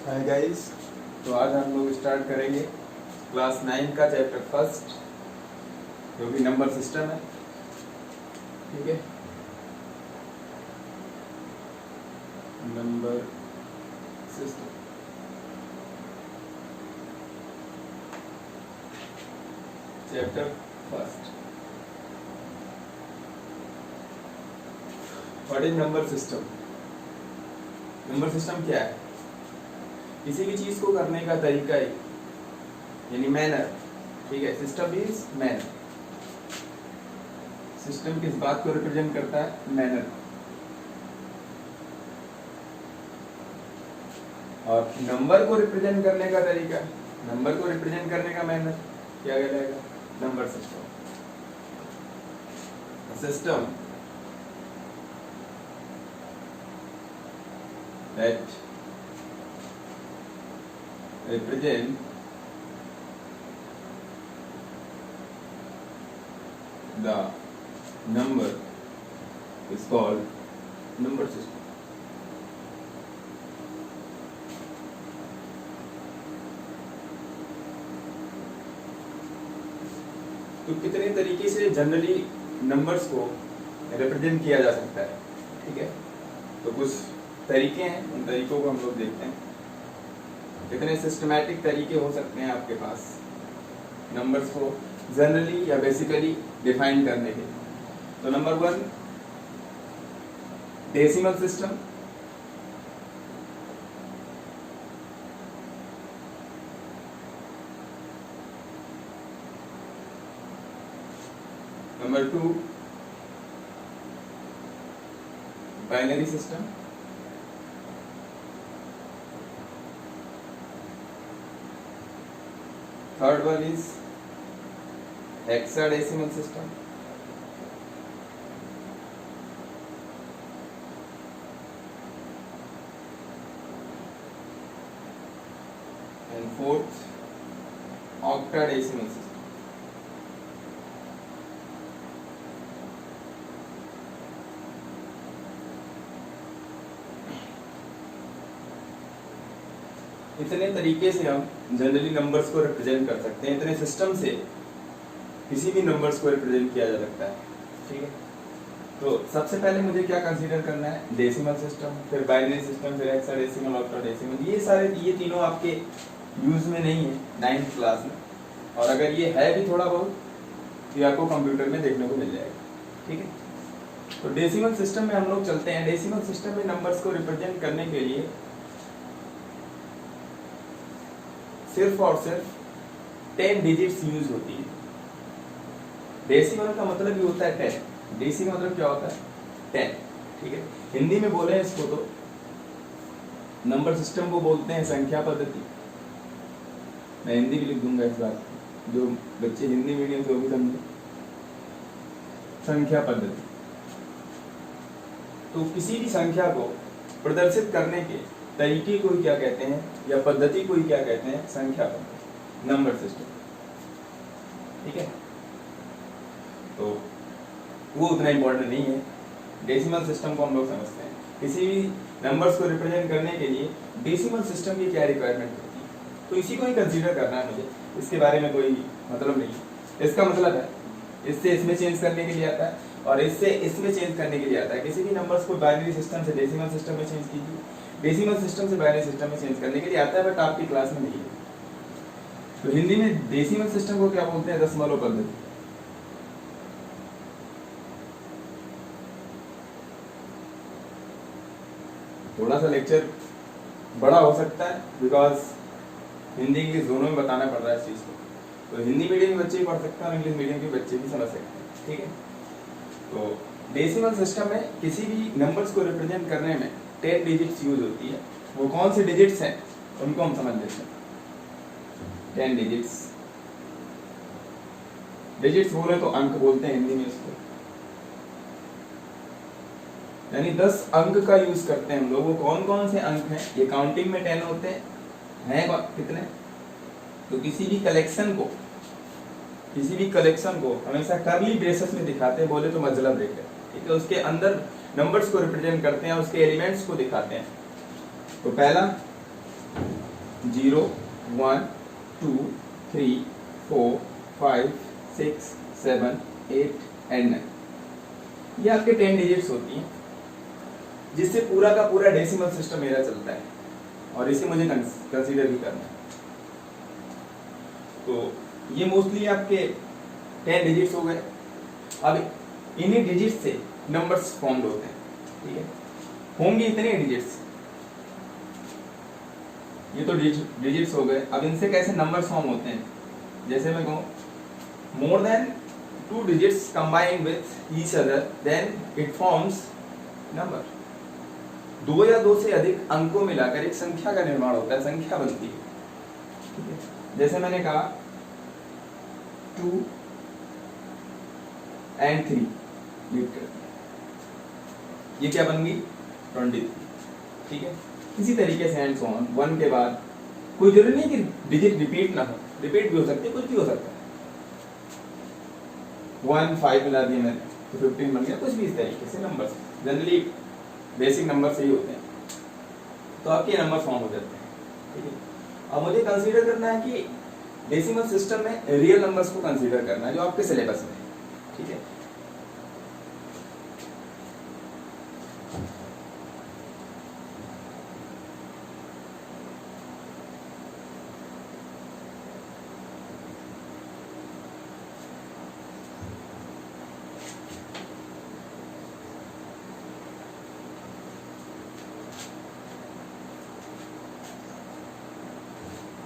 Hi guys, तो आज हम लोग स्टार्ट करेंगे क्लास 9 का चैप्टर फर्स्ट, जो कि नंबर सिस्टम है। ठीक है, number system. Chapter first, what is number system. Number system क्या है? किसी भी चीज को करने का तरीका ही, यानी मैनर। ठीक है, सिस्टम इज मैनर। सिस्टम किस बात को रिप्रेजेंट करता है? मैनर। और नंबर को रिप्रेजेंट करने का तरीका, नंबर को रिप्रेजेंट करने का मैनर क्या कहलाएगा? Number system. System that represent the number is called number system. तो कितने तरीके से जनरली नंबर्स को रिप्रेजेंट किया जा सकता है? ठीक है, तो कुछ तरीके हैं, उन तरीकों को हम लोग देखते हैं। कितने सिस्टमैटिक तरीके हो सकते हैं आपके पास नंबर्स को जनरली या बेसिकली डिफाइन करने के। तो number 1, decimal system. Number 2, binary system. Third one is hexadecimal system. And fourth, octadecimal system. इतने तरीके से हम जनरली नंबर्स को रिप्रेजेंट कर सकते हैं। इतने सिस्टम से किसी भी नंबर्स को रिप्रेजेंट किया जा सकता है। ठीक है, तो सबसे पहले मुझे क्या कंसीडर करना है? डेसिमल सिस्टम, फिर बाइनरी सिस्टम, फिर हेक्साडेसिमल, ऑक्टाडेसिमल। ये तीनों आपके यूज में नहीं है 9th क्लास में, और अगर ये है भी थोड़ा बहुत तो ये आपको कंप्यूटर में देखने को मिल जाएगा। ठीक है, तो डेसिमल सिस्टम में हम लोग चलते हैं। डेसिमल सिस्टम में नंबर्स को रिप्रेजेंट करने के लिए सिर्फ और सिर्फ 10 डिजिट्स यूज होती है। डेसिमल का मतलब ही होता है 10। डेसिमल मतलब क्या होता है? 10। ठीक है, हिंदी में बोले इसको तो नंबर सिस्टम को बोलते हैं संख्या पद्धति। मैं हिंदी भी लिख दूंगा इस बात, जो बच्चे हिंदी मीडियम से वो भी समझे। संख्या पद्धति, तो किसी भी संख्या को प्रदर्शित करने के तरीके को ही क्या कहते हैं, या पद्धति को ही क्या कहते हैं? संख्या पद्धति, नंबर सिस्टम। ठीक है, तो वो उतना इंपॉर्टेंट नहीं है। डेसिमल सिस्टम को हम लोग समझते हैं। किसी भी नंबर्स को रिप्रेजेंट करने के लिए डेसिमल सिस्टम की क्या रिक्वायरमेंट होती है, तो इसी को ही कंसीडर करना है मुझे। इसके बारे में कोई मतलब नहीं। इसका मतलब है इससे इसमें चेंज करने के लिए आता है, और इससे इसमें चेंज करने के लिए आता है। किसी भी नंबर्स को बाइनरी सिस्टम से डेसिमल सिस्टम में चेंज कीजिए, डेसिमल सिस्टम से बाइनरी सिस्टम में चेंज करने के लिए आता है, बट आपकी क्लास में नहीं है। तो हिंदी में डेसिमल सिस्टम को क्या बोलते हैं? दशमलव पद्धति। थोड़ा सा लेक्चर बड़ा हो सकता है, बिकॉज हिंदी इंग्लिश दोनों में बताना पड़ रहा है इस चीज को। तो हिंदी मीडियम के बच्चे भी पढ़ सकते हैं और इंग्लिश मीडियम के बच्चे भी समझ सकते हैं। ठीक है, तो डेसिमल सिस्टम में किसी भी नंबर्स को रिप्रेजेंट करने में 10 डिजिट्स यूज होती है। वो कौन से डिजिट्स हैं उनको हम समझ लेते हैं। 10 डिजिट्स, डिजिट्स बोले तो अंक बोलते हैं हिंदी में इसको, यानी 10 अंक का यूज करते हैं हम लोग। वो कौन कौन से अंक हैं? ये काउंटिंग में 10 होते हैं कितने? तो किसी भी कलेक्शन को हमेशा कर्ली ब्रेसेस में दिखाते हैं, बोले तो मजला ब्रैकेट। ठीक है, उसके अंदर नंबर्स को रिप्रेजेंट करते हैं, उसके एलिमेंट्स को दिखाते हैं। तो पहला 0 1 2 3 4 5 6 7 8 एंड 9, ये आपके 10 डिजिट्स होती हैं, जिससे पूरा का पूरा डेसिमल सिस्टम मेरा चलता है, और इसे मुझे कंसीडर भी करना है। तो ये मोस्टली आपके 10 डिजिट्स हो गए। अब इन्हीं डिजिट्स से नंबर्स फॉर्म होते हैं, ठीक है, होंगे इतने डिजिट्स, ये तो डिजिट्स हो गए। अब इनसे कैसे नंबर्स फॉर्म होते हैं, जैसे मैं कहूँ more than 2 digits combined with each other than it forms number. 2 या 2 से अधिक अंकों मिलाकर एक संख्या का निर्माण होता है, संख्या बनती है, ठीक है। जैसे मैंने कहा 2 and 3, ये क्या बन गई 23, ठीक है। इसी तरीके से एंड सो ऑन। 1 के बाद कोई जरूरी नहीं कि डिजिट रिपीट ना हो, रिपीट भी हो सकती है, कुछ भी हो सकता है। 1 5 मिला दिया मैंने तो 15 बन गया, कुछ भी इस तरीके से नंबर, जनरली बेसिक नंबर से ही होते हैं, तो आपके नंबर फॉर्म हो जाते हैं, ठीक है। अब मुझे कंसीडर करना है कि डेसिमल सिस्टम में रियल नंबर्स को कंसीडर करना है, जो आपके सिलेबस में है, ठीक है।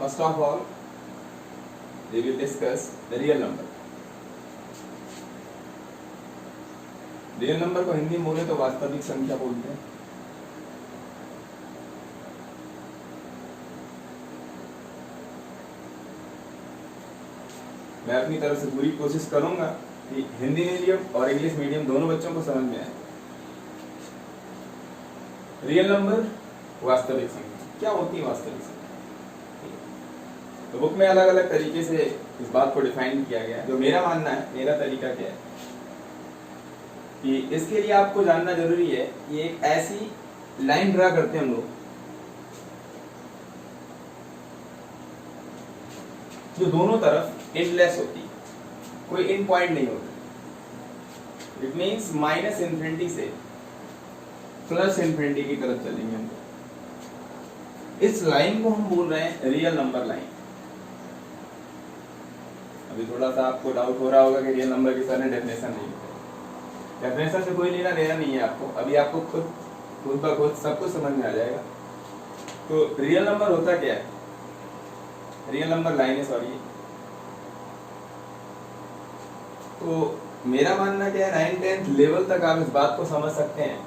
First of all, we will discuss the real number. Real number को हिंदी में बोले तो वास्तविक संख्या बोलते हैं। मैं अपनी तरफ से पूरी कोशिश करूंगा कि हिंदी मीडियम और इंग्लिश मीडियम दोनों बच्चों को समझ में आए। रियल नंबर, वास्तविक संख्या, क्या होती है वास्तविक संख्या? तो बुक में अलग अलग तरीके से इस बात को डिफाइन किया गया है। जो मेरा मानना है, मेरा तरीका क्या है कि इसके लिए आपको जानना जरूरी है, ये एक ऐसी लाइन ड्रा करते हैं हम लोग जो दोनों तरफ एंडलेस होती है, कोई एंड पॉइंट नहीं होता। इट मींस माइनस इन्फिनिटी से प्लस इन्फिनिटी की तरफ चलेंगे हम लोग। इस लाइन को हम बोल रहे हैं रियल नंबर लाइन। अभी थोड़ा सा आपको डाउट हो रहा होगा कि रियल नंबर की सर ने डेफिनेशन नहीं बताई। डेफिनेशन से कोई लेना देना नहीं है आपको, अभी आपको खुद ब खुद सब कुछ समझ में आ जाएगा। तो रियल नंबर होता क्या है, रियल नंबर लाइन है, सॉरी। तो मेरा मानना क्या है, 9th-10th लेवल तक आप इस बात को समझ सकते हैं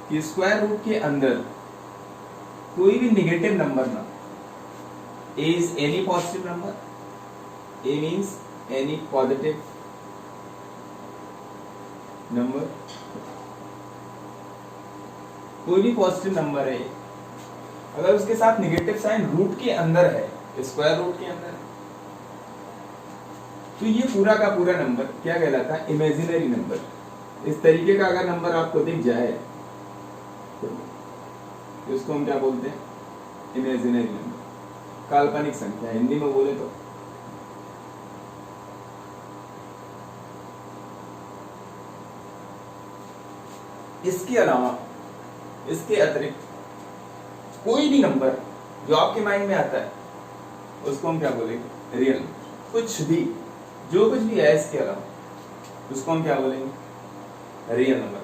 कि स्क्वायर रूट के अंदर कोई भी नेगेटिव नंबर ना, A is any positive number, A means any positive number, कोई भी पॉजिटिव नंबर है, अगर उसके साथ नेगेटिव साइन रूट के अंदर है, स्क्वायर रूट के अंदर, तो ये पूरा का पूरा नंबर क्या कहलाता है, इमेजिनरी नंबर। इस तरीके का अगर नंबर आपको दिख जाए तो इसको हम क्या बोलते हैं, इमेजिनरी नंबर, काल्पनिक संख्या हिंदी में बोले तो। इसके अलावा, इसके अतिरिक्त कोई भी नंबर जो आपके माइंड में आता है उसको हम क्या बोलेंगे, रियल नंबर। कुछ भी, जो कुछ भी है इसके अलावा उसको हम क्या बोलेंगे, रियल नंबर,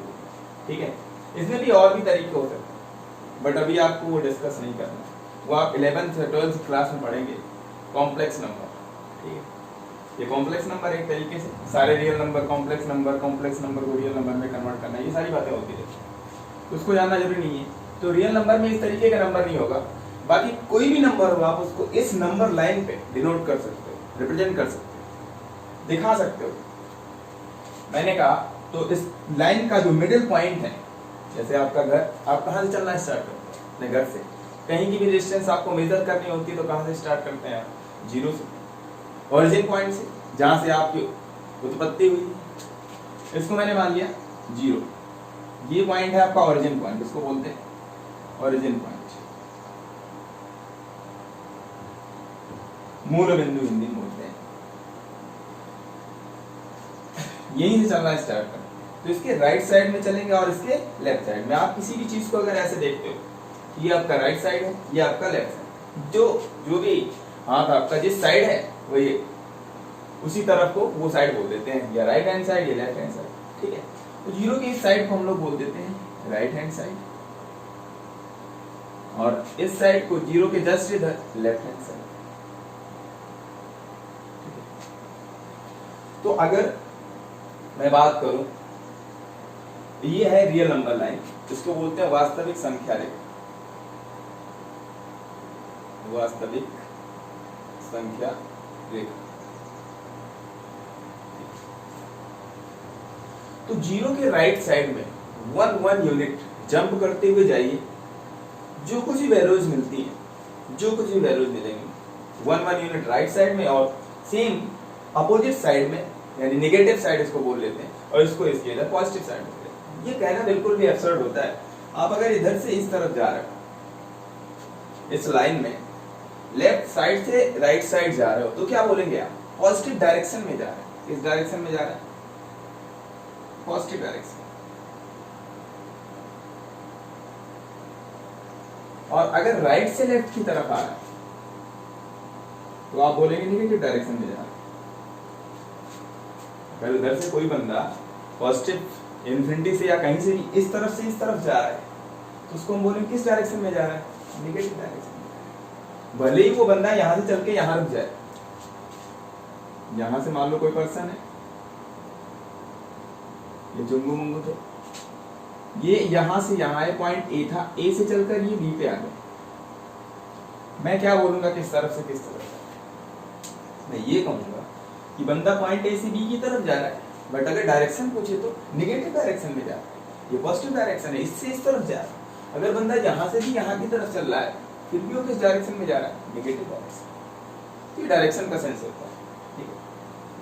ठीक है। इसमें भी और भी तरीके हो सकते हैं, बट अभी आपको वो डिस्कस नहीं करना, वो आप 11th या 12th क्लास में पढ़ेंगे। कॉम्प्लेक्स नंबर, ठीक है, ये कॉम्प्लेक्स नंबर एक तरीके से सारे रियल नंबर कॉम्प्लेक्स नंबर को रियल नंबर में कन्वर्ट करना, ये सारी बातें होती है, उसको जानना जरूरी नहीं है। तो रियल नंबर में इस तरीके का नंबर नहीं होगा, बाकी कोई भी नंबर हो आप उसको इस नंबर लाइन पे डिनोट कर सकते हो, रिप्रेजेंट कर सकते हो, दिखा सकते हो। मैंने कहा तो इस लाइन का जो मिडिल पॉइंट है, जैसे आपका घर, आप कहाँ से चलना स्टार्ट करते हैं, अपने घर से। कहीं की भी डिस्टेंस आपको मेजर करनी होती है तो कहाँ से स्टार्ट करते हैं, जीरो से, ओरिजिन पॉइंट से, जहां से आपकी उत्पत्ति हुई। इसको मैंने मान लिया जीरो, ये पॉइंट है आपका ओरिजिन पॉइंट, इसको बोलते हैं ओरिजिन पॉइंट। मूल बिंदु हिंदी में बोलते हैं। यहीं से चलना स्टार्ट कर, तो इसके राइट साइड में चलेंगे और इसके लेफ्ट साइड में। आप किसी भी चीज को अगर ऐसे देखते हो, ये आपका राइट साइड है, ये आपका लेफ्ट साइड, जो भी हाथ आपका जिस साइड है वो ये उसी तरफ को वो साइड बोल देते हैं, या राइट हैंड साइड या लेफ्ट हैंड साइड, ठीक है। तो जीरो की इस साइड को हम लोग बोल देते हैं राइट हैंड साइड, और इस साइड को जीरो के जस्ट इधर लेफ्ट हैंड साइड। तो अगर मैं बात करूं, ये है रियल नंबर लाइन, इसको बोलते हैं वास्तविक संख्या रेखा, वास्तविक संख्या रेखा। तो जीरो के राइट साइड में 1 यूनिट जंप करते हुए जाइए, जो कुछ भी वैल्यूज मिलती है, जो कुछ भी वैल्यूज मिलेंगी 1 यूनिट राइट साइड में, और सेम अपोजिट साइड में, यानी नेगेटिव साइड इसको बोल लेते हैं, और इसको इसके इधर पॉजिटिव साइड बोलते हैं। ये कहना बिल्कुल भी एब्सर्ड होता है। आप अगर इधर से इस तरफ जा रहे हो, इस लाइन में लेफ्ट साइड से राइट साइड जा रहे हो, तो क्या बोलेंगे आप? पॉजिटिव डायरेक्शन में जा रहे हैं। किस डायरेक्शन में जा रहे हैं? Positive direction. और अगर राइट से लेफ्ट की तरफ आ रहा है, तो आप बोलेंगे नेगेटिव डायरेक्शन में जा रहा है। अगर उधर से कोई बंदा पॉजिटिव इन्फिनिटी से या कहीं से भी इस तरफ से इस तरफ जा रहा है, तो उसको हम बोलेंगे किस डायरेक्शन में जा रहा है? नेगेटिव डायरेक्शन में। भले ही वो बंदा यहां से चल के यहां रुक जाए, यहां से मान लो कोई पर्सन है, ये जुंगू मुंगू थे, ये यहां से यहां आए, पॉइंट ए था, ए से चलकर ये बी पे आ गए, मैं क्या बोलूंगा किस तरफ से किस तरफ? मैं ये कहूंगा कि बंदा पॉइंट ए से बी की तरफ जा रहा है, बट अगर डायरेक्शन पूछे तो नेगेटिव डायरेक्शन में जा रहा है। ये पॉजिटिव डायरेक्शन है, इससे इस तरफ जा रहा है। अगर बंदा यहां से भी यहां की तरफ चल रहा है, फिर भी वो किस डायरेक्शन में जा रहा है? Negative direction. ये डायरेक्शन का सेंस होता है, ठीक है।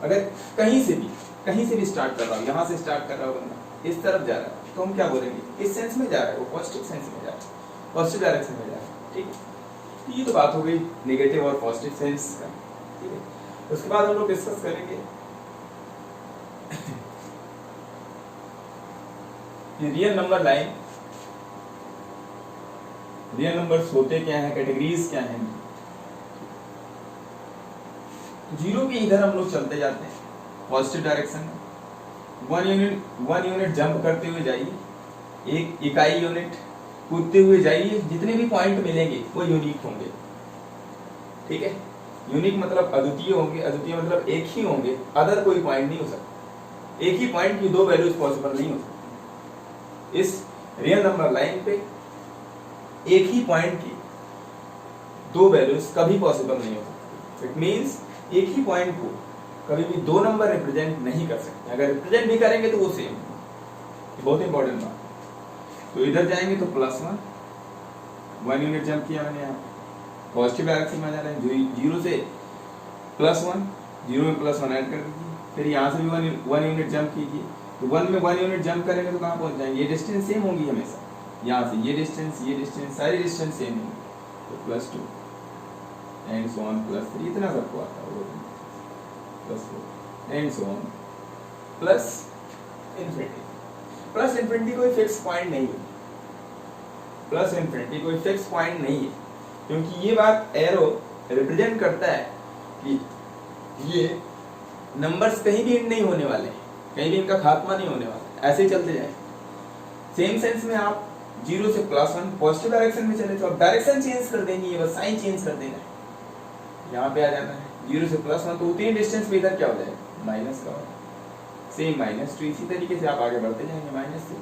अगर कहीं से भी स्टार्ट कर रहा हूं, यहां से स्टार्ट कर रहा हूं, बंदा इस तरफ जा रहा है, तो हम क्या बोलेंगे? किस सेंस में जा रहा है? वो पॉजिटिव सेंस में जा रहा है, पॉजिटिव डायरेक्शन में जा रहा है, ठीक है। ये तो बात हो गई नेगेटिव और पॉजिटिव सेंस का, ठीक है। उसके बाद हम लोग डिस्कस करेंगे real number line, real numbers होते क्या है, कैटेगरीज क्या है। जीरो के इधर हम लोग चलते जाते हैं पॉजिटिव डायरेक्शन में, 1 यूनिट जंप करते हुए जाइए, एक इकाई यूनिट कूदते हुए जाइए, जितने भी पॉइंट मिलेंगे वो यूनिक होंगे, ठीक है। यूनिक मतलब अद्वितीय होंगे, अद्वितीय मतलब एक ही होंगे, अदर कोई पॉइंट नहीं हो सकता। एक ही पॉइंट की दो वैल्यूज पॉसिबल नहीं हो सकती। इस रियल नंबर लाइन पे एक ही पॉइंट की दो वैल्यूज कभी पॉसिबल नहीं हो सकती। इट मींस एक ही पॉइंट को कभी भी दो नंबर रिप्रेजेंट नहीं कर सकते। अगर रिप्रेजेंट भी करेंगे तो वो सेम, बहुत इंपॉर्टेंट बात। तो इधर जाएंगे तो +1 यूनिट जंप किया मैंने यहाँ, पॉजिटिव डायरेक्शन में जा रहे हैं, जीरो से +1, जीरो में +1 ऐड कर दीजिए, फिर यहाँ से भी 1 यूनिट जंप कीजिए। तो 1 में 1 यूनिट जंप करेंगे तो कहाँ पहुंच जाएंगे? ये डिस्टेंस सेम होगी हमेशा, यहाँ से ये डिस्टेंस सारी डिस्टेंस सेम होगी, तो +2 एंड सो ऑन +3, इतना सबको आता है, +4 and so on plus infinity. Plus infinity कोई फिक्स पॉइंट नहीं है, प्लस इन्फिनिटी कोई फिक्स पॉइंट नहीं है, क्योंकि ये बात एरो रिप्रेजेंट करता है कि ये नंबर्स कहीं भी एंड नहीं होने वाले, कहीं भी इनका खात्मा नहीं होने वाला, ऐसे ही चलते जाए। सेम सेंस में आप जीरो से +1 पॉजिटिव डायरेक्शन में चले तो आप डायरेक्शन चेंज कर देंगे, बस साइन चेंज कर देना है, यहाँ पे आ जाना है। जीरो से +1 तो उतनी डिस्टेंस पे इधर क्या हो जाएगा? माइनस का होगा, सेम -2, इसी तरीके से आप आगे बढ़ते जाएंगे, -3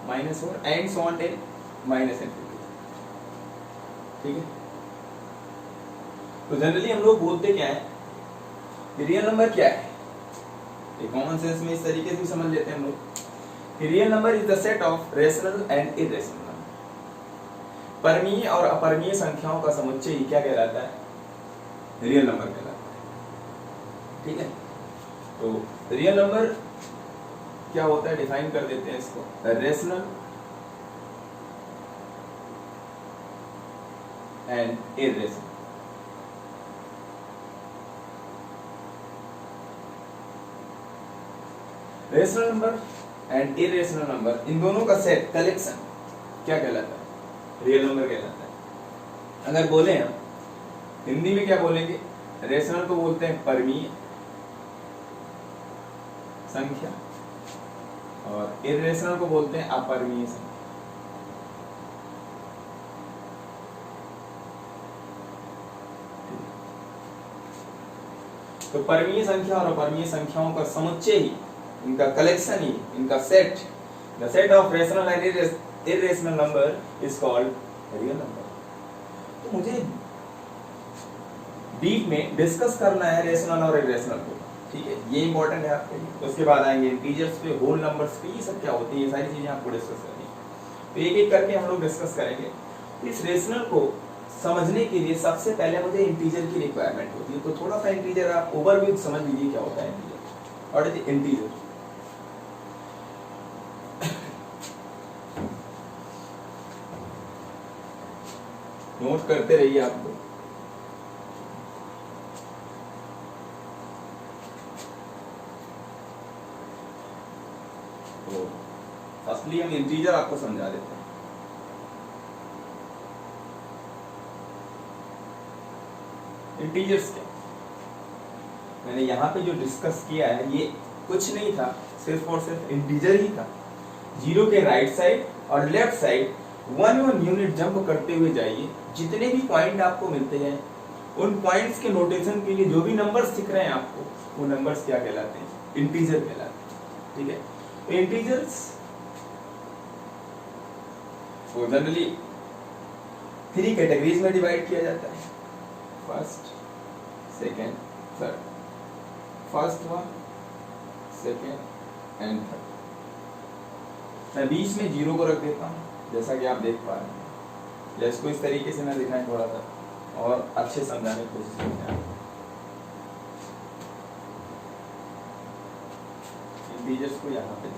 -4 एंड सो ऑन टिल -∞, ठीक है। तो जनरली हम लोग बोलते क्या है, रियल नंबर क्या है? ये कॉमन सेंस में इस तरीके से समझ लेते हैं हम लोग। Real number is the set of rational and irrational number. परमीय और अपरमीय संख्याओं का समुच्चय क्या कहलाता है? रियल नंबर कहलाता है, ठीक है। तो रियल नंबर क्या होता है, डिफाइन कर देते हैं इसको, rational and irrational. Rational number and irrational number, इन दोनों का सेट कलेक्शन क्या कहलाता है? रियल नंबर कहलाता है। अगर बोले हम हिंदी में क्या बोलेंगे? रेशनल को बोलते हैं परमीय संख्या और इरेशनल को बोलते हैं अपरमीय संख्या। तो परमीय संख्या और अपरमीय संख्याओं का समुच्चय ही, इनका कलेक्शन ही, इनका set, the set of rational and irrational number is called real number. तो मुझे डीप में डिस्कस करना है रेशनल और इरेशनल को, ठीक है, ये इंपॉर्टेंट है आपके लिए। उसके बाद आएंगे इंटीजर्स पे, होल नंबर्स पे, ये सब क्या होती है, ये सारी चीजें आपको डिस्कस करनी है। तो एक एक करके हम लोग डिस्कस करेंगे। इस रेशनल को समझने के लिए सबसे पहले मुझे इंटीजर की रिक्वायरमेंट होती है। तो थोड़ा सा इंटीजर आप ओवरव्यू समझ लीजिए क्या होता है integer. What is integer? Note करते रहिए आप लोग। तो फर्स्टली हम इंटीजर आपको समझा देते हैं। इंटीजर्स क्या, मैंने यहाँ पे जो डिस्कस किया है ये कुछ नहीं था, सिर्फ और सिर्फ इंटीजर ही था। जीरो के राइट साइड और लेफ्ट साइड 1 यूनिट जंप करते हुए जाइए, जितने भी पॉइंट आपको मिलते हैं उन पॉइंट्स के नोटेशन के लिए जो भी नंबर्स दिख रहे हैं आपको, वो नंबर्स क्या कहलाते हैं? इंटीजर कहलाते हैं, ठीक है। तो इंटीजर्स को जनरली 3 कैटेगरीज में डिवाइड किया जाता है, first, second, third. First one, second and third. मैं बीच में जीरो को रख देता हूँ, जैसा कि आप देख पा रहे हैं, या इसको इस तरीके से मैं दिखाएं थोड़ा सा और अच्छे समझाने की कोशिश करते हैं। इंटीजर्स को यहाँ पे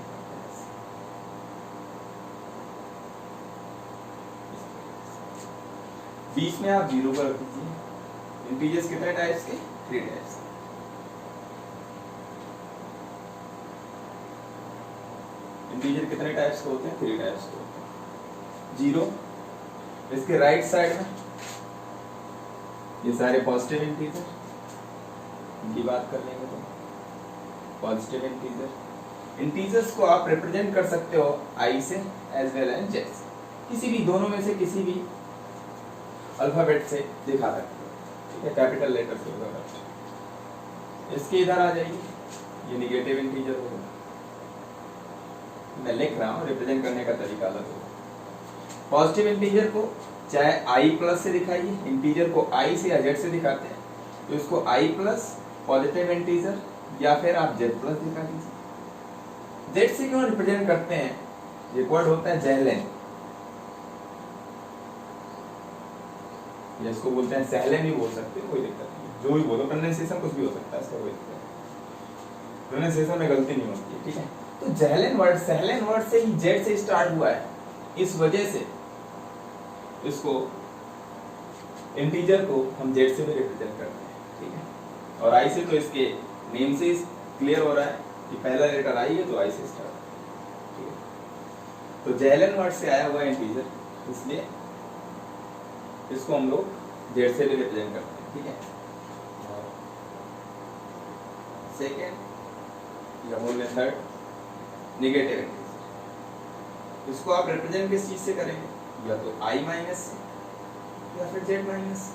बीच में आप जीरो को रख दीजिए। इंटीजर्स कितने टाइप्स के? 3 टाइप्स। इंटीजर कितने टाइप्स के होते हैं? 3 टाइप्स के होते हैं। जीरो, इसके राइट साइड में ये सारे पॉजिटिव इंटीजर, इनकी बात कर लेंगे तो पॉजिटिव इंटीजर। इंटीजर्स को आप रिप्रेजेंट कर सकते हो आई से एज वेल एज जेड से, किसी भी दोनों में से किसी भी अल्फाबेट से दिखा सकते हो, ठीक है, कैपिटल लेटर से होगा। इसके इधर आ जाइए, ये निगेटिव इंटीजर होगा। मैं लिख रहा हूँ, रिप्रेजेंट करने का तरीका अलग होगा। पॉजिटिव इंटीजर को चाहे आई प्लस से दिखाइए, इंटीजर को आई से या जेड से दिखाते हैं, तो इसको आई प्लस पॉजिटिव इंटीजर या फिर आप जेड प्लस दिखा दीजिए। जेड से क्यों रिप्रेजेंट करते हैं? एक वर्ड होता है जेलेन, इसको बोलते हैं सहलेन भी बोल सकते हैं, कोई दिक्कत नहीं, जो भी बोलो, प्रोनाउंसिएशन कुछ भी हो सकता है, इसका कोई दिक्कत नहीं, प्रोनाउंसिएशन में गलती नहीं होती है, ठीक है। तो जेलेन वर्ड, सहलेन वर्ड से ही जेड से स्टार्ट हुआ है, इस वजह से इसको इंटीजर को हम जेड से भी रिप्रेजेंट करते हैं, ठीक है। और आई से तो इसके नेम से क्लियर हो रहा है कि पहला लेटर आई है तो आई से स्टार्ट, ठीक है। तो जेलेन वर्ड से आया हुआ इंटीजर, इसलिए इसको हम लोग जेड से भी रिप्रेजेंट करते हैं, ठीक है। सेकेंड या बोल थर्ड, निगेटिव इंटीजर, इसको आप रिप्रेजेंट किस चीज से करेंगे? या तो आई माइनस से या फिर जेड माइनस से,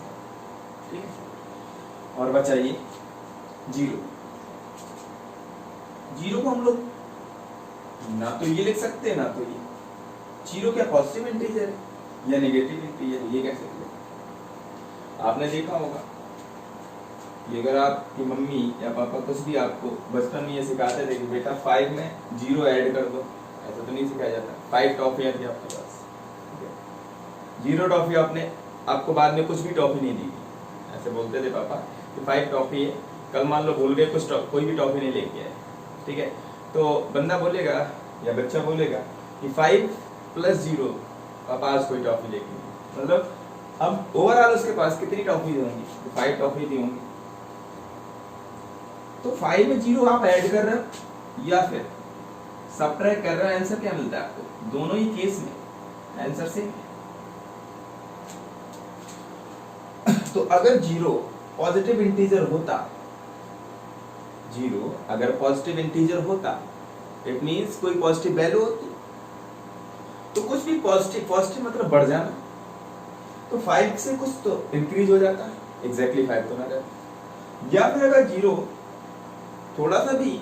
ठीक है। और बचाइए जीरो। जीरो को हम लोग ना तो ये लिख सकते हैं ना तो ये। जीरो क्या पॉजिटिव इंटीजर है या नेगेटिव इंटीजर? ये कैसे लिखें? आपने देखा होगा कि अगर आपकी मम्मी या पापा कुछ भी आपको बचपन में ये सिखाते थे कि बेटा 5 में जीरो ऐड कर दो, ऐसा तो नहीं सिखाया जाता। 5 टॉफियां थी आपके पास, जीरो टॉफी आपको बाद में कुछ भी टॉफी नहीं दी, ऐसे बोलते थे पापा कि 5 टॉफी है, कल मान लो भूल गए, कोई भी टॉफी नहीं लेके आए, ठीक है। तो बंदा बोलेगा या बच्चा बोलेगा कि 5 + 0, पापा आज कोई टॉफी लेके नहीं, मतलब अब ओवरऑल उसके पास कितनी टॉफी होंगी? 5 टॉफी दी होंगी। तो 5 में 0 आप ऐड कर रहे हो या फिर सब्ट्रैक्ट कर रहे हो, आंसर क्या मिलता है आपको? दोनों ही केस में आंसर सेम है। तो अगर जीरो पॉजिटिव इंटीजर होता, जीरो अगर पॉजिटिव इंटीजर होता, इट मींस कोई पॉजिटिव वैल्यू होती, तो कुछ भी पॉजिटिव, पॉजिटिव मतलब बढ़ जाना, तो 5 से कुछ तो इंक्रीज हो जाता है, एग्जैक्टली 5 तो ना रहता। या फिर अगर जीरो थोड़ा सा भी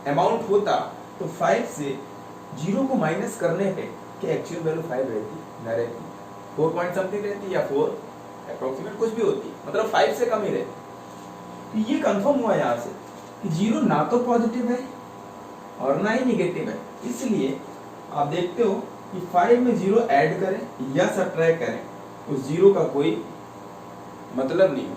अमाउंट होता, तो 5 से जीरो को माइनस करने पे क्या एक्चुअल वैल्यू 5 रहती? ना रहती, 4 पॉइंट समथिंग रहती या 4 अप्रोक्सीमेट कुछ भी होती, मतलब 5 से कम ही रहती। तो ये कंफर्म हुआ यहाँ से कि जीरो ना तो पॉजिटिव है और ना ही निगेटिव है। इसलिए आप देखते हो कि 5 में जीरो ऐड करें या सब्ट्रैक्ट करें, उस जीरो का कोई मतलब नहीं है,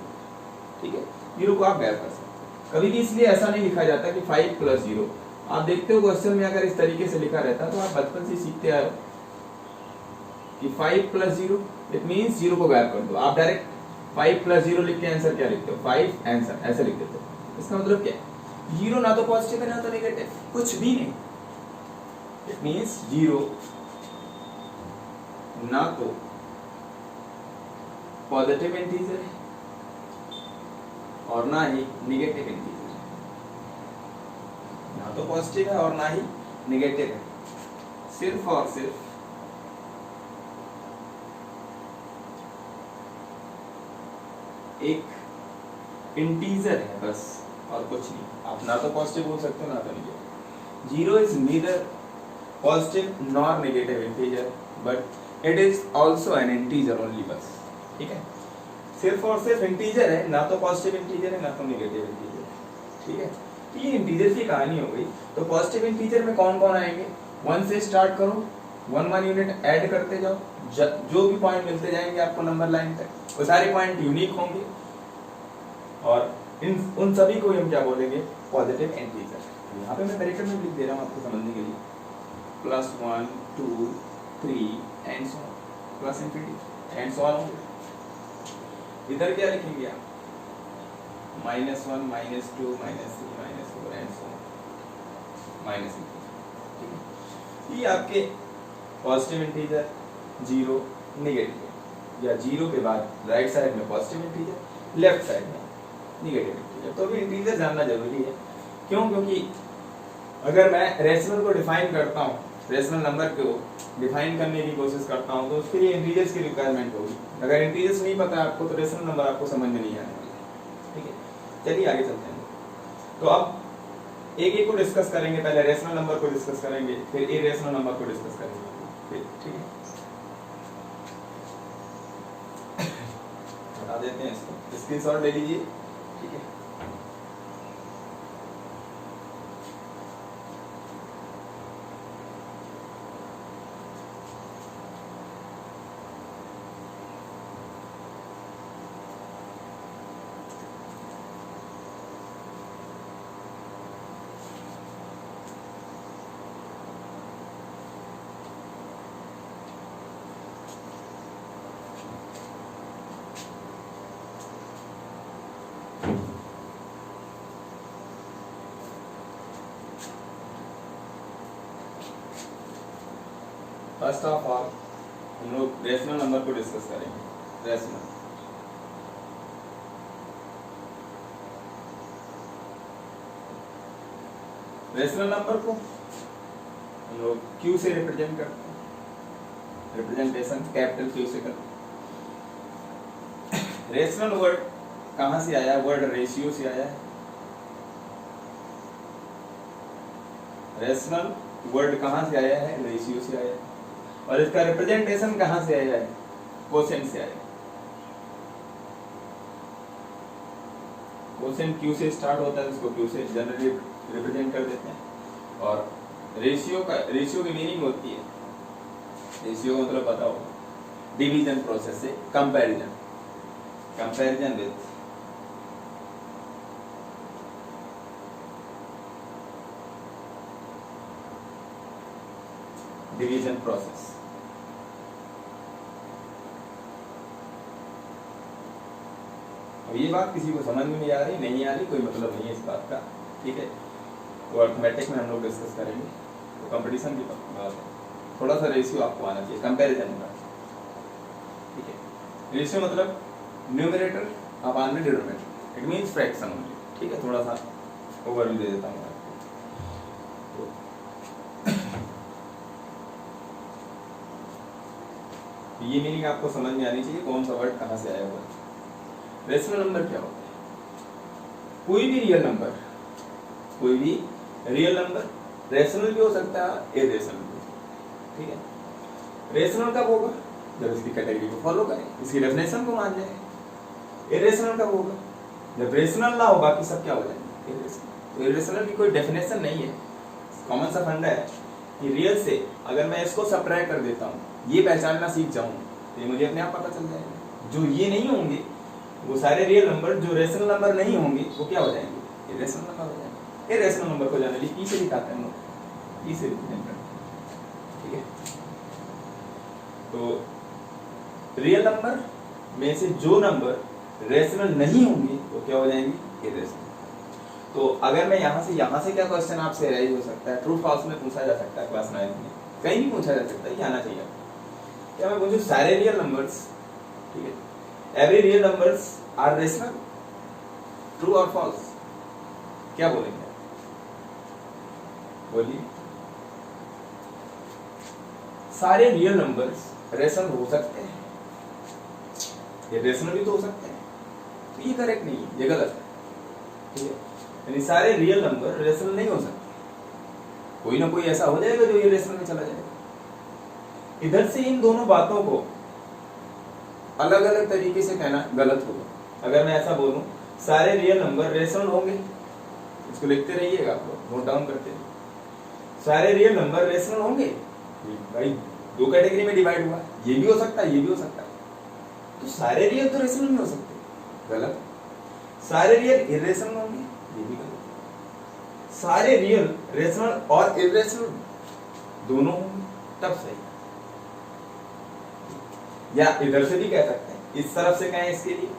ठीक है। जीरो को आप गैर कर सकते, कभी भी इसलिए ऐसा नहीं लिखा जाता कि 5 प्लस जीरो। आप देखते हो क्वेश्चन में अगर इस तरीके से लिखा रहता तो आप बचपन से सीखते आए हो कि 5 plus zero, it means zero को गायब कर दो। आप डायरेक्ट 5 प्लस जीरो लिख के आंसर क्या लिखते हो? 5 आंसर, ऐसे लिख देते हो। इसका मतलब क्या है? जीरो ना तो पॉजिटिव है ना तो नेगेटिव, कुछ भी नहीं। इट मींस जीरो ना तो पॉजिटिव इंटीजर है और ना ही निगेटिव इंटीजर है, ना तो पॉजिटिव है और ना ही निगेटिव है, सिर्फ और सिर्फ एक इंटीजर है बस, और कुछ नहीं। आप ना तो पॉजिटिव बोल सकते हो ना तो negative. Zero is neither positive nor negative integer, but it is also an integer only, बस, ठीक है। सिर्फ और सिर्फ इंटीजर है, ना तो पॉजिटिव इंटीजर है ना तो नेगेटिव इंटीजर, ठीक है। तो ये इंटीजर की कहानी हो गई। तो पॉजिटिव इंटीजर में कौन कौन आएंगे? 1 से स्टार्ट करो, 1 यूनिट ऐड करते जाओ, जो भी पॉइंट मिलते जाएंगे आपको नंबर लाइन तक, वो सारे पॉइंट यूनिक होंगे, और उन सभी को हम क्या बोलेंगे? Positive integer. यहाँ पे मैं ब्रैकेट में लिख दे रहा हूँ आपको समझने के लिए, +1 2 3 and so on, plus infinity and so on. इधर क्या लिखेंगे आप? -1 -2 -3 -4 and so on, minus infinity. ये आपके पॉजिटिव इंटीजर, जीरो, नेगेटिव, या जीरो के बाद राइट साइड में पॉजिटिव इंटीजर, लेफ्ट साइड में नेगेटिव इंटीजर। तो भी इंटीजर जानना जरूरी है। क्यों? क्योंकि अगर मैं रेशनल को डिफाइन करता हूँ, रेशनल नंबर को डिफाइन करने की कोशिश करता हूँ, तो उसके लिए इंटीजर्स की रिक्वायरमेंट होगी। अगर इंटीजर्स नहीं पता आपको तो रेशनल नंबर आपको समझ में नहीं आने वाला, ठीक है। चलिए आगे चलते हैं। तो अब एक एक को डिस्कस करेंगे, पहले रेशनल नंबर को डिस्कस करेंगे, फिर इरेशनल नंबर को डिस्कस करेंगे, ठीक है। बता देते हैं इसको, स्क्रीनशॉट ले लीजिए, ठीक है। फर्स्ट ऑफ ऑल हम लोग रेशनल नंबर को डिस्कस करेंगे। रेशनल नंबर को हम लोग Q से रिप्रेजेंट करते हैं, रिप्रेजेंटेशन कैपिटल Q से करते हैं। रेशनल वर्ड कहाँ से आया? वर्ड रेशियो से आया है। रेशनल वर्ड कहाँ से आया है? रेशियो से आया है। और इसका रिप्रेजेंटेशन कहाँ से आया है? कोसेंट से आया है। कोसेंट Q से स्टार्ट होता है, इसको Q से जनरली रिप्रेजेंट कर देते हैं। और रेशियो की मीनिंग होती है, रेशियो का मतलब पता होगा, डिवीजन प्रोसेस से कंपैरिजन विद डिवीजन प्रोसेस। अब ये बात किसी को समझ में नहीं आ रही, कोई मतलब नहीं है इस बात का, ठीक है। वो अर्थमेटिक में हम लोग डिस्कस करेंगे। तो कंपटीशन की बात है, थोड़ा सा रेशियो आपको आना चाहिए, कंपैरिजन का, ठीक है। रेशियो मतलब न्यूमरेटर अपॉन में denominator, it means fraction only, ठीक है। थोड़ा सा ओवरव्यू दे देता हूँ आपको। ये मीनिंग आपको समझ में आनी चाहिए, कौन सा वर्ड कहाँ से आया हुआ है। रेशनल नंबर क्या होता है? कोई भी रियल नंबर, कोई भी रियल नंबर रेशनल भी हो सकता है, इरेशनल भी, ठीक है। रेशनल कब होगा? जब इसकी कैटेगरी को फॉलो करें, इसकी डेफिनेशन को मान जाए। इरेशनल कब होगा? जब रेशनल ना हो, बाकी सब क्या हो जाएंगे? इरेशनल। तो इरेशनल की कोई डेफिनेशन नहीं है, कॉमन सा फंडा है कि रियल से अगर मैं इसको सब्ट्रैक्ट कर देता हूँ, ये पहचानना सीख जाऊं, तो ये मुझे अपने आप पता चल जाएगा। जो ये नहीं होंगे वो सारे रियल नंबर, जो रेशनल नंबर नहीं होंगे वो क्या हो जाएंगे? इरेशनल नंबर हो जाएंगे। इरेशनल नंबर को जाने लिए पी से दिखाते हैं हम लोग, पी से रिप्रेजेंट करते हैं, ठीक है। तो रियल नंबर में से जो नंबर रेशनल नहीं होंगे वो क्या हो जाएंगे? इरेशनल। तो अगर मैं यहाँ से क्या क्वेश्चन आपसे राइज हो सकता है, ट्रू फॉल्स में पूछा जा सकता है, क्लास 9 में कहीं भी पूछा जा सकता है, ये आना चाहिए। क्या मैं पूछूं सारे रियल नंबर्स, ठीक है, every real numbers are rational, true और फॉल्स, क्या बोलेंगे? बोलिए। सारे रियल नंबर्स रेशनल हो सकते हैं, ये रेशनल भी तो हो सकते हैं, तो ये करेक्ट नहीं है, ये गलत है, ठीक है। यानी सारे रियल नंबर रेशनल नहीं हो सकते, कोई ना कोई ऐसा हो जाएगा जो ये रेशनल में चला जाएगा। इधर से इन दोनों बातों को अलग अलग तरीके से कहना गलत होगा। अगर मैं ऐसा बोलूं सारे रियल नंबर रेशनल होंगे, इसको लिखते रहिएगा, आप लोग नोट डाउन करते रहिए, सारे रियल नंबर रेशनल होंगे, भाई दो कैटेगरी में डिवाइड हुआ, ये भी हो सकता है, ये भी हो सकता है, तो सारे रियल तो रेशनल नहीं हो सकते, गलत। सारे रियल इरेशनल होंगे, ये भी गलत। सारे रियल रेशनल और इरेशनल दोनों होंगे, तब सही। या इधर से भी कह सकते हैं, इस तरफ से कहें इसके लिए,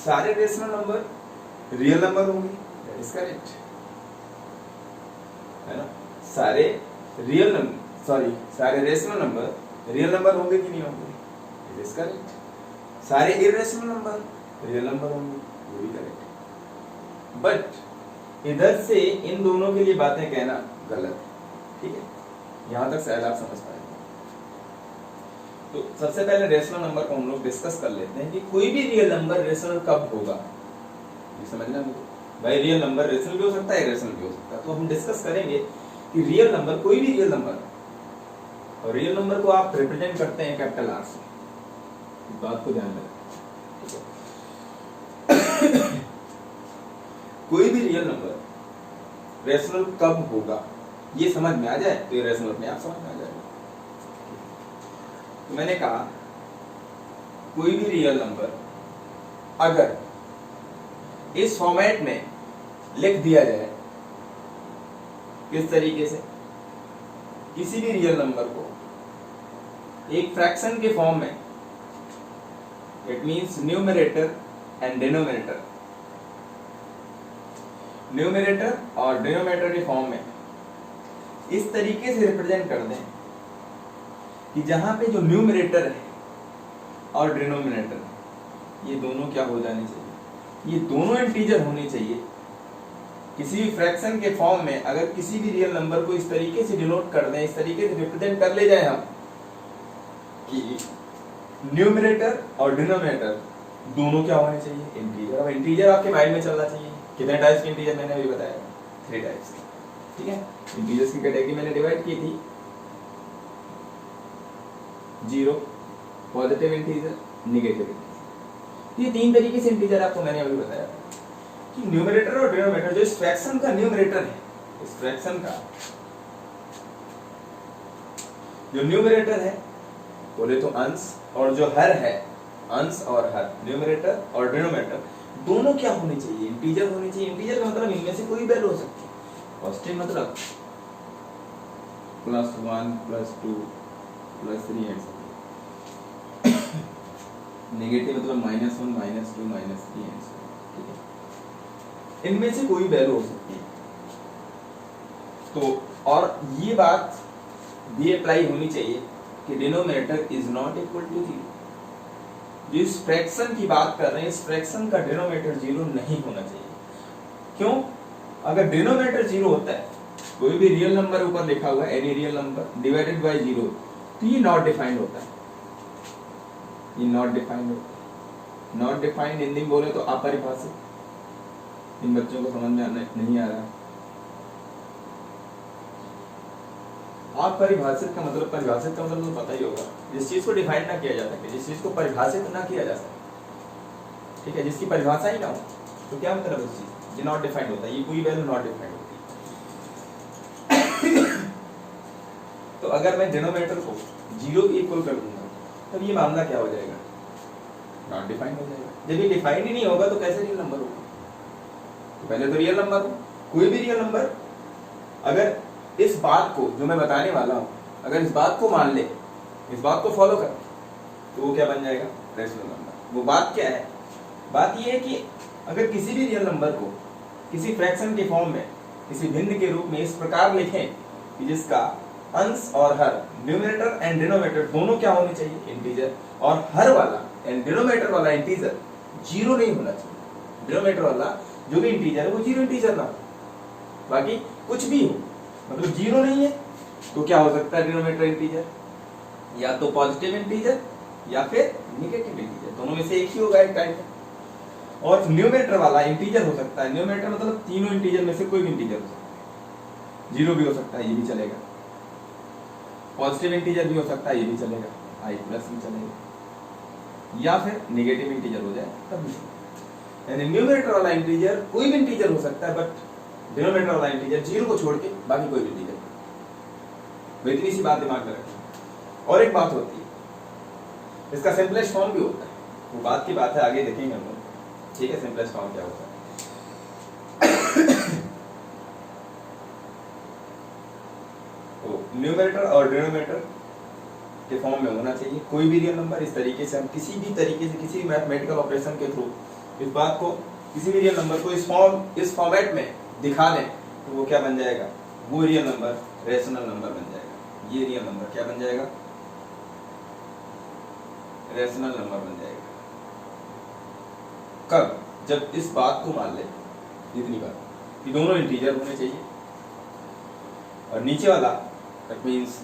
सारे रेशनल नंबर रियल नंबर होंगे, दैट इज करेक्ट, है ना। सारे रियल नंबर, सॉरी, सारे रेशनल नंबर रियल नंबर होंगे कि नहीं होंगे, इट इज करेक्ट। सारे इरेशनल नंबर रियल नंबर होंगे, वो भी करेक्ट। बट इधर से इन दोनों के लिए बातें कहना गलत है, ठीक है। यहां तक शायद आप समझ पाए। तो सबसे पहले रेशनल नंबर को हम लोग डिस्कस कर लेते हैं कि कोई भी रियल नंबर रेशनल कब होगा, ये समझना मुझे। भाई रियल नंबर रेशनल भी हो सकता है, इरेशनल भी हो सकता है, तो हम डिस्कस करेंगे कि रियल नंबर, कोई भी रियल नंबर, और रियल नंबर को आप रिप्रेजेंट करते हैं कैपिटल आर से, इस बात को ध्यान रखें, ठीक है। कोई भी रियल नंबर रेशनल कब होगा ये समझ में आ जाए तो ये रेशनल अपने आप समझ में आ जाएगा। तो मैंने कहा कोई भी रियल नंबर अगर इस फॉर्मेट में लिख दिया जाए, किस तरीके से, किसी भी रियल नंबर को एक फ्रैक्शन के फॉर्म में, it means numerator and denominator, numerator और डिनोमिनेटर के फॉर्म में इस तरीके से रिप्रेजेंट कर दें कि जहां पे जो न्यूमरेटर है और डिनोमिनेटर है ये दोनों क्या हो जाने चाहिए, ये दोनों इंटीजर होने चाहिए। किसी भी फ्रैक्शन के फॉर्म में अगर किसी भी रियल नंबर को इस तरीके से डिनोट कर दें, इस तरीके से रिप्रेजेंट कर ले जाए हम कि न्यूमरेटर और डिनोमिनेटर दोनों क्या होने चाहिए, इंटीजर। अब इंटीजर आपके माइंड में चलना चाहिए, कितने टाइप्स के इंटीजर मैंने अभी बताया, 3 टाइप्स, ठीक है। इंटीजर्स की कैटेगरी मैंने डिवाइड की थी, 0, पॉजिटिव इंटीजर, नेगेटिव इंटीजर। ये 3 तरीके से इंटीजर आपको मैंने अभी बताया कि न्यूमरेटर और डिनोमिनेटर, जो इस फ्रैक्शन का न्यूमरेटर है, इस फ्रैक्शन का जो न्यूमरेटर है बोले तो अंश, और जो हर है अंश और हर, न्यूमरेटर और डिनोमिनेटर दोनों क्या होने चाहिए, इंटीजर होने चाहिए। इंटीजर का मतलब इनमें से कोई वैल्यू हो सकती है। पॉजिटिव मतलब +1 +2 +3 एंड सो, नेगेटिव मतलब -1 -2 -3 एंड सो, ठीक है। इनमें से कोई वैल्यू हो सकती है। तो और ये बात भी अप्लाई होनी चाहिए कि denominator is not equal to 0। जिस फ्रैक्शन की बात कर रहे हैं इस फ्रैक्शन का डिनोमिनेटर 0 नहीं होना चाहिए। क्यों? अगर डिनोमिनेटर 0 होता है, कोई भी रियल नंबर ऊपर लिखा हुआ है any real number divided by 0, तो ये नॉट डिफाइंड होता है, ये नॉट डिफाइंड होता है। नॉट डिफाइंड हिंदी में बोले तो अपरिभाषित। इन बच्चों को समझ में नहीं आ रहा। अपरिभाषित का मतलब, परिभाषित का मतलब तो पता ही होगा, जिस चीज को डिफाइन ना किया जा सके, जिस चीज को परिभाषित ना किया जा सके, ठीक है, जिसकी परिभाषा ही ना हो, तो क्या मतलब उस चीज ये नॉट डिफाइंड होता है, ये कोई वैल्यू नॉट डिफाइंड होती है। तो अगर मैं डिनोमिनेटर को 0 इक्वल कर दूंगा तब ये मामला क्या हो जाएगा? नॉट डिफाइंड हो जाएगा। जब ये डिफाइंड ही नहीं होगा तो कैसे रियल नंबर होगा? तो पहले तो रियल नंबर हो, कोई भी रियल नंबर अगर इस बात को जो मैं बताने वाला हूं, अगर इस बात को मान ले, इस बात को फॉलो कर, तो वो क्या बन जाएगा? Rational number. वो बात क्या है? बात ये है कि अगर किसी भी रियल नंबर को किसी फ्रैक्शन के फॉर्म में, किसी भिन्न के रूप में इस प्रकार लिखें कि जिसका अंश और हर, न्यूमरेटर एंड डिनोमिनेटर दोनों क्या होने चाहिए? इंटीजर। और हर वाला एंड डिनोमिनेटर वाला इंटीजर 0 नहीं होना चाहिए। डिनोमिनेटर वाला जो भी इंटीजर है वो 0 इंटीजर ना हो, बाकी कुछ भी हो, मतलब 0 नहीं है तो क्या हो सकता है? डिनोमिनेटर इंटीजर, या तो पॉजिटिव इंटीजर या फिर नेगेटिव इंटीजर, दोनों में से एक ही होगा एक टाइम में। और न्यूमरेटर वाला इंटीजर हो सकता है, न्यूमरेटर मतलब तीनों इंटीजर में से कोई भी इंटीजर हो सकता है, 0 भी हो सकता है, ये भी चलेगा, पॉजिटिव इंटीजर भी हो सकता है, ये भी चलेगा, i प्लस भी चलेगा, या फिर नेगेटिव इंटीजर हो जाए तब भी। यानी न्यूमरेटर वाला इंटीजर कोई भी इंटीजर हो सकता है, बट डिनोमिनेटर वाला इंटीजर 0 को छोड़ के बाकी कोई भी इंटीजर। तो इतनी सी बात दिमाग में रखें। और एक बात होती है, इसका सिंपलेस्ट फॉर्म भी होता है, वो बात की बात है, आगे देखेंगे हम लोग, ठीक है, सिंपलेस्ट फॉर्म क्या होता है। तो न्यूमरेटर और डिनोमिनेटर के फॉर्म में होना चाहिए कोई भी रियल नंबर। इस तरीके से हम किसी भी तरीके से, किसी भी मैथमेटिकल ऑपरेशन के थ्रू इस बात को, किसी भी रियल नंबर को इस फॉर्मेट में दिखा दें तो वो क्या बन जाएगा? वो रियल नंबर रैशनल नंबर बन जाएगा। ये रियल नंबर क्या बन जाएगा? रैशनल नंबर बन जाएगा। कब? जब इस बात को मान ले, इतनी बात कि दोनों इंटीजर होने चाहिए, और नीचे वाला दैट मींस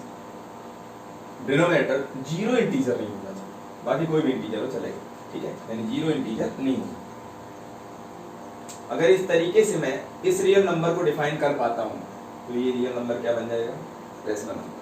डिनोमिनेटर 0 इंटीजर नहीं होना चाहिए, बाकी कोई भी इंटीजर हो चलेगा, ठीक है, यानी 0 इंटीजर नहीं होगा। अगर इस तरीके से मैं इस रियल नंबर को डिफाइन कर पाता हूं तो ये रियल नंबर क्या बन जाएगा? Rational number.